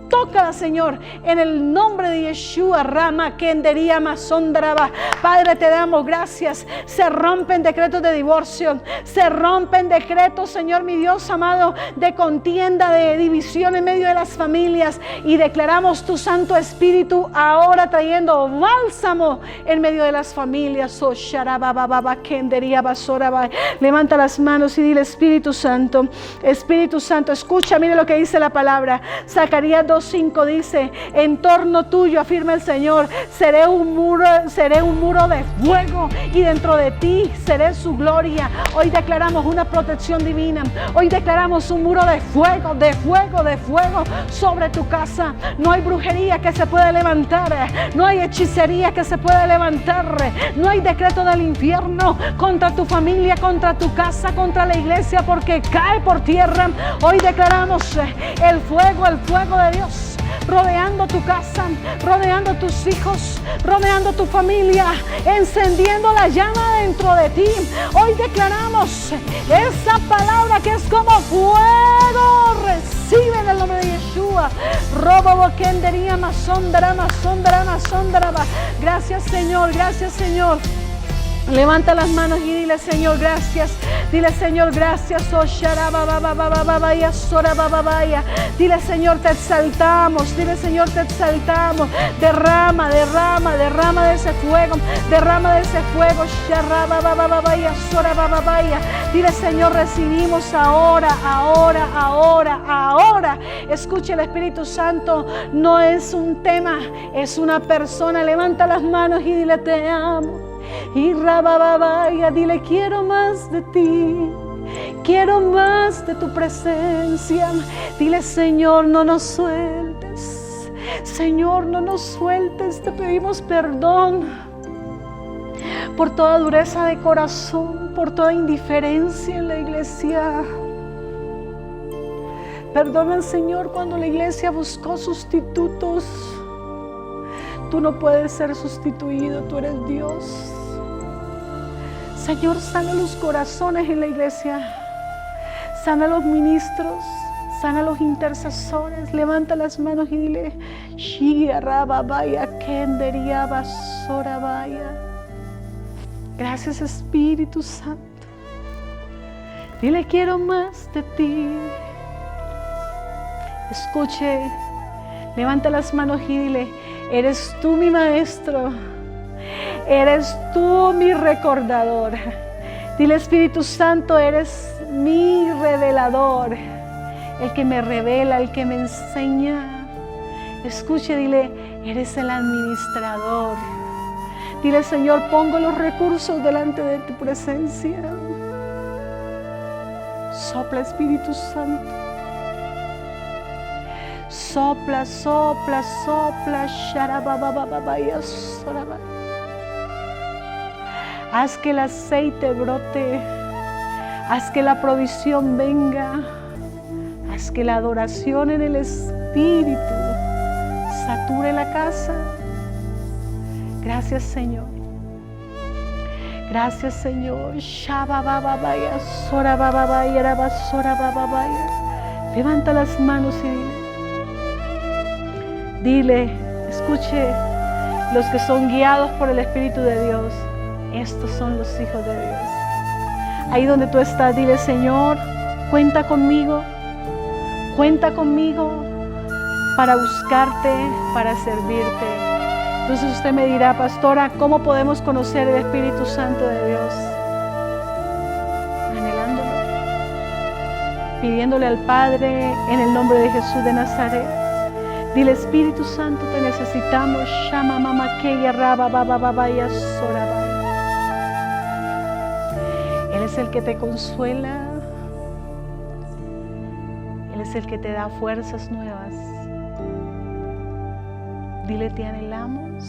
Tócala, Señor, en el nombre de Yeshua. Rama Kenderia Masondraba. Padre, te damos gracias. Se rompen decretos de divorcio, se rompen decretos, Señor, mi Dios amado, de contienda, de división en medio de las familias, y declaramos tu Santo Espíritu ahora trayendo bálsamo en medio de las familias. Oh, Sharababa Kenderia Basoraba. Levanta las manos y dile: Espíritu Santo, Espíritu Santo, escucha, mire lo que dice la palabra. Zacarías 2:6 2:5 dice: en torno tuyo, afirma el Señor, seré un muro de fuego, y dentro de ti seré su gloria. Hoy declaramos una protección divina. Hoy declaramos un muro de fuego, de fuego, de fuego sobre tu casa. No hay brujería que se pueda levantar, no hay hechicería que se pueda levantar, no hay decreto del infierno contra tu familia, contra tu casa, contra la iglesia, porque cae por tierra. Hoy declaramos el fuego de Dios rodeando tu casa, rodeando tus hijos, rodeando tu familia, encendiendo la llama dentro de ti. Hoy declaramos esa palabra que es como fuego. Recibe en el nombre de Yeshua. Gracias, Señor, gracias, Señor. Levanta las manos y dile: Señor, gracias. Dile: Señor, gracias. Dile: Señor, te exaltamos. Dile: Señor, te exaltamos. Derrama de ese fuego. Derrama de ese fuego. Dile: Señor, recibimos ahora. Escuche, el Espíritu Santo no es un tema, es una persona. Levanta las manos y dile: te amo. Y rabababaya, dile: quiero más de ti, quiero más de tu presencia. Dile: Señor, no nos sueltes. Señor, no nos sueltes. Te pedimos perdón por toda dureza de corazón, por toda indiferencia en la iglesia. Perdona, Señor, cuando la iglesia buscó sustitutos. Tú no puedes ser sustituido, tú eres Dios. Señor, sana los corazones en la iglesia, sana los ministros, sana los intercesores. Levanta las manos y dile: gracias, Espíritu Santo. Dile: quiero más de ti. Escuche, levanta las manos y dile: eres tú mi maestro, eres tú mi recordador. Dile: Espíritu Santo, eres mi revelador, el que me revela, el que me enseña. Escuche, dile: eres el administrador. Dile: Señor, pongo los recursos delante de tu presencia. Sopla, Espíritu Santo. Sopla, sopla, sopla. Haz que el aceite brote. Haz que la provisión venga. Haz que la adoración en el Espíritu sature la casa. Gracias, Señor. Gracias, Señor. Levanta las manos y dile, escuche, los que son guiados por el Espíritu de Dios, estos son los hijos de Dios. Ahí donde tú estás, dile: Señor, cuenta conmigo para buscarte, para servirte. Entonces usted me dirá: pastora, ¿cómo podemos conocer el Espíritu Santo de Dios? Anhelándolo, pidiéndole al Padre en el nombre de Jesús de Nazaret. Dile: Espíritu Santo, te necesitamos. Shama mama keya raba baba babaya soraba. Él es el que te consuela. Él es el que te da fuerzas nuevas. Dile: te anhelamos.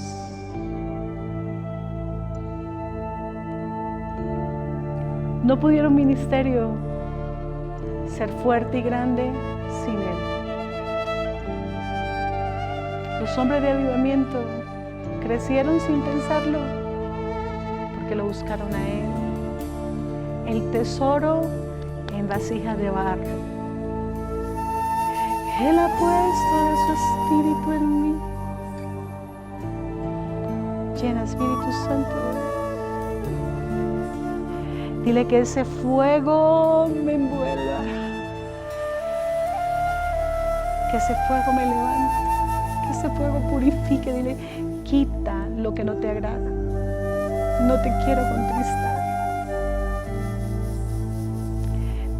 No pudiera un ministerio ser fuerte y grande sin Él. Los hombres de avivamiento crecieron sin pensarlo, porque lo buscaron a Él. El tesoro en vasijas de barro. Él ha puesto de su Espíritu en mí. Llena, Espíritu Santo. Dile que ese fuego me envuelva, que ese fuego me levante, que ese fuego purifique. Dile: quita lo que no te agrada, no te quiero contristar.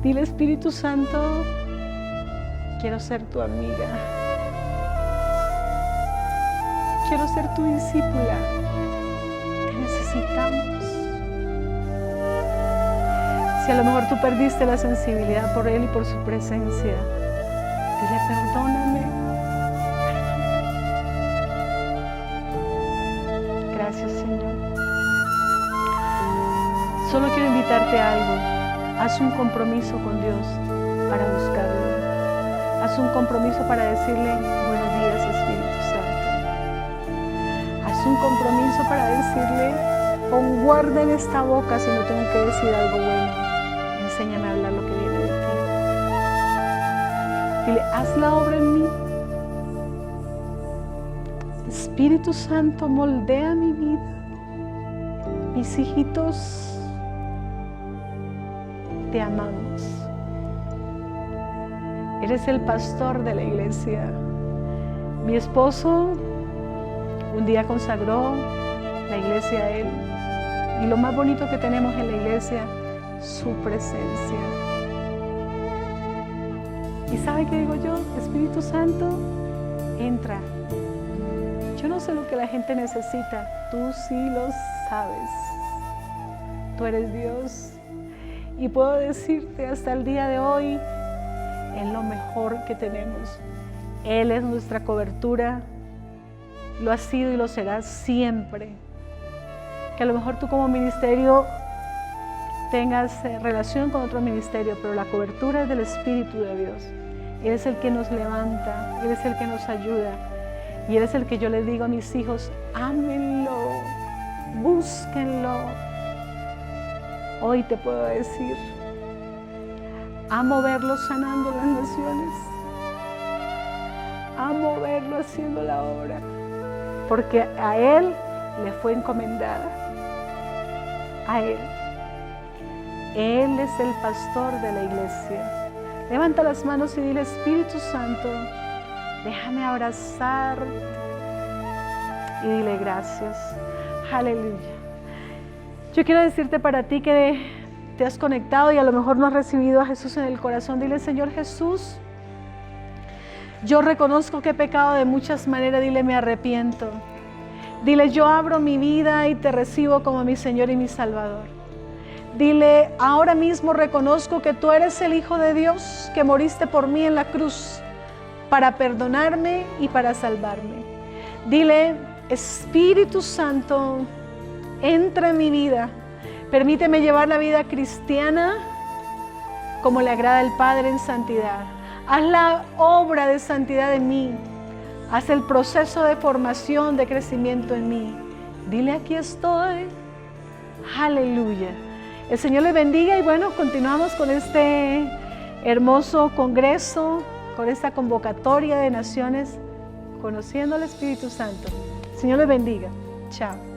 Dile: Espíritu Santo, quiero ser tu amiga, quiero ser tu discípula. Te necesitamos. Si a lo mejor tú perdiste la sensibilidad por Él y por su presencia, dile: perdóname. Gracias, Señor. Solo quiero invitarte a algo. Haz un compromiso con Dios para buscarlo. Haz un compromiso para decirle: buenos días, Espíritu Santo. Haz un compromiso para decirle: pon guarda en esta boca si no tengo que decir algo bueno. Enséñame a hablar lo que viene de ti. Dile: haz la obra en mí. Espíritu Santo, moldea mi vida. Mis hijitos, te amamos. Eres el pastor de la iglesia. Mi esposo un día consagró la iglesia a Él. Y lo más bonito que tenemos en la iglesia, su presencia. ¿Y sabe qué digo yo? Espíritu Santo, entra. Yo no sé lo que la gente necesita, tú sí lo sabes. Tú eres Dios. Y puedo decirte hasta el día de hoy, es lo mejor que tenemos. Él es nuestra cobertura, lo ha sido y lo será siempre. Que a lo mejor tú como ministerio tengas relación con otro ministerio, pero la cobertura es del Espíritu de Dios. Él es el que nos levanta, Él es el que nos ayuda. Y Él es el que yo les digo a mis hijos: ámenlo, búsquenlo. Hoy te puedo decir, amo verlo sanando las naciones. Amo verlo haciendo la obra, porque a Él le fue encomendada. A Él. Él es el pastor de la iglesia. Levanta las manos y dile: Espíritu Santo, déjame abrazarte. Y dile: gracias. Aleluya. Yo quiero decirte para ti que te has conectado y a lo mejor no has recibido a Jesús en el corazón. Dile: Señor Jesús, yo reconozco que he pecado de muchas maneras. Dile: me arrepiento. Dile: yo abro mi vida y te recibo como mi Señor y mi Salvador. Dile: ahora mismo reconozco que tú eres el Hijo de Dios, que moriste por mí en la cruz para perdonarme y para salvarme. Dile: Espíritu Santo, entra en mi vida, permíteme llevar la vida cristiana como le agrada al Padre en santidad. Haz la obra de santidad en mí, haz el proceso de formación, de crecimiento en mí. Dile: aquí estoy. Aleluya. El Señor les bendiga y bueno, continuamos con este hermoso congreso, con esta convocatoria de naciones, conociendo al Espíritu Santo. El Señor les bendiga. Chao.